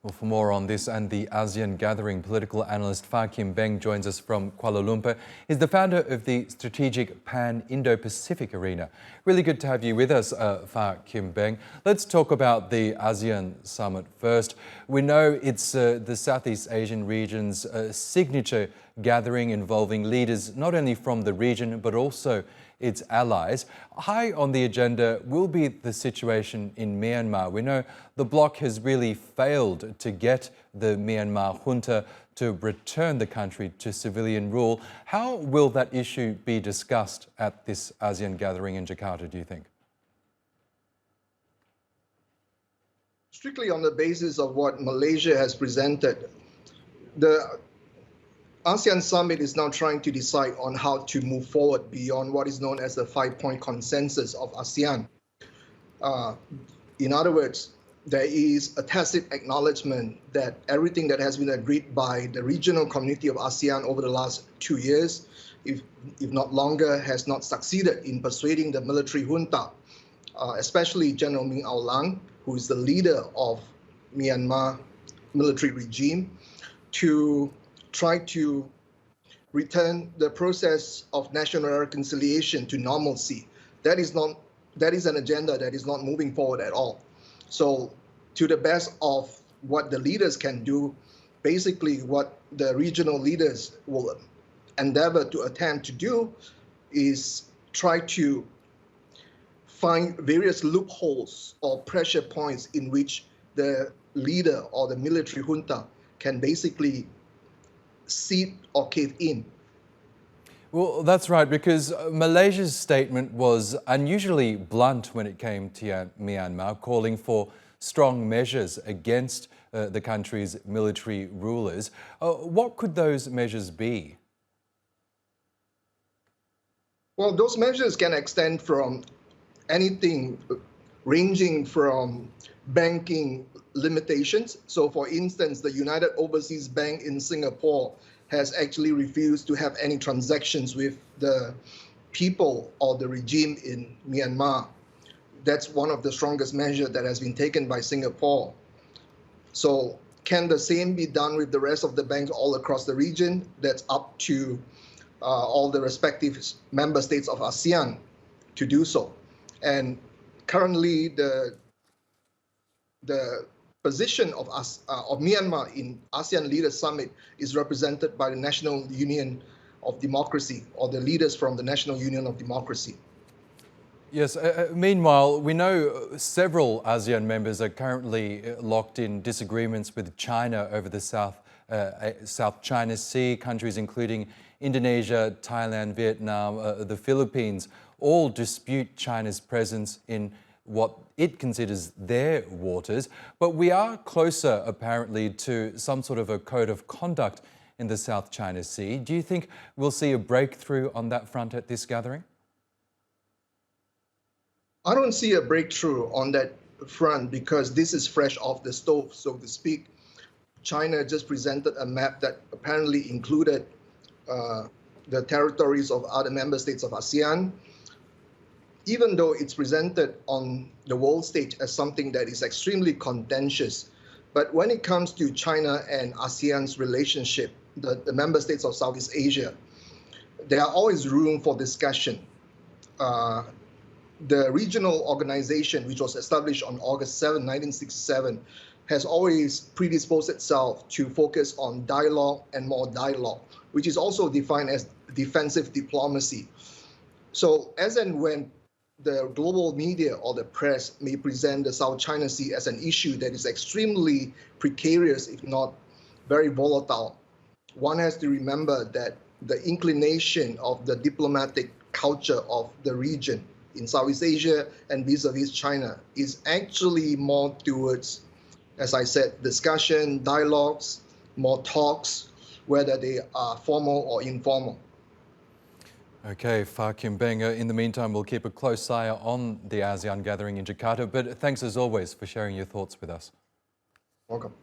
Well, for more on this and the ASEAN gathering, political analyst Phar Kim Beng joins us from Kuala Lumpur. He's the founder of the strategic Pan-Indo-Pacific Arena. Really good to have you with us, Phar Kim Beng. Let's talk about the ASEAN summit first. We know it's the Southeast Asian region's signature gathering involving leaders not only from the region but also its allies. High on the agenda will be the situation in Myanmar. We know the bloc has really failed to get the Myanmar junta to return the country to civilian rule. How will that issue be discussed at this ASEAN gathering in Jakarta, do you think? Strictly on the basis of what Malaysia has presented, the ASEAN summit is now trying to decide on how to move forward beyond what is known as the 5-point consensus of ASEAN. In other words, there is a tacit acknowledgement that everything that has been agreed by the regional community of ASEAN over the last 2 years, if not longer, has not succeeded in persuading the military junta, especially General Min Aung Hlaing, who is the leader of Myanmar military regime, to try to return the process of national reconciliation to normalcy. That is an agenda that is not moving forward at all. So to the best of what the leaders can do, basically what the regional leaders will endeavor to attempt to do is try to find various loopholes or pressure points in which the leader or the military junta can basically cede or cave in. Well, that's right, because Malaysia's statement was unusually blunt when it came to Myanmar, calling for strong measures against the country's military rulers. What could those measures be? Well, those measures can extend from anything ranging from banking limitations. So for instance, the United Overseas Bank in Singapore has actually refused to have any transactions with the people or the regime in Myanmar. That's one of the strongest measures that has been taken by Singapore. So can the same be done with the rest of the banks all across the region? That's up to all the respective member states of ASEAN to do so. And currently, the position of Myanmar in ASEAN Leaders Summit is represented by the National Union of Democracy, or the leaders from the National Union of Democracy. Yes, meanwhile, we know several ASEAN members are currently locked in disagreements with China over the South China Sea. Countries including Indonesia, Thailand, Vietnam, the Philippines all dispute China's presence in what it considers their waters. But we are closer, apparently, to some sort of a code of conduct in the South China Sea. Do you think we'll see a breakthrough on that front at this gathering? I don't see a breakthrough on that front because this is fresh off the stove, so to speak. China just presented a map that apparently included the territories of other member states of ASEAN. Even though it's presented on the world stage as something that is extremely contentious, but when it comes to China and ASEAN's relationship, the member states of Southeast Asia, there are always room for discussion. The regional organization, which was established on August 7, 1967, has always predisposed itself to focus on dialogue and more dialogue, which is also defined as defensive diplomacy. So as and when the global media or the press may present the South China Sea as an issue that is extremely precarious, if not very volatile, one has to remember that the inclination of the diplomatic culture of the region in Southeast Asia and vis-a-vis China is actually more towards, as I said, discussion, dialogues, more talks, whether they are formal or informal. Okay, Phar Kim Beng. In the meantime, we'll keep a close eye on the ASEAN gathering in Jakarta. But thanks as always for sharing your thoughts with us. Welcome.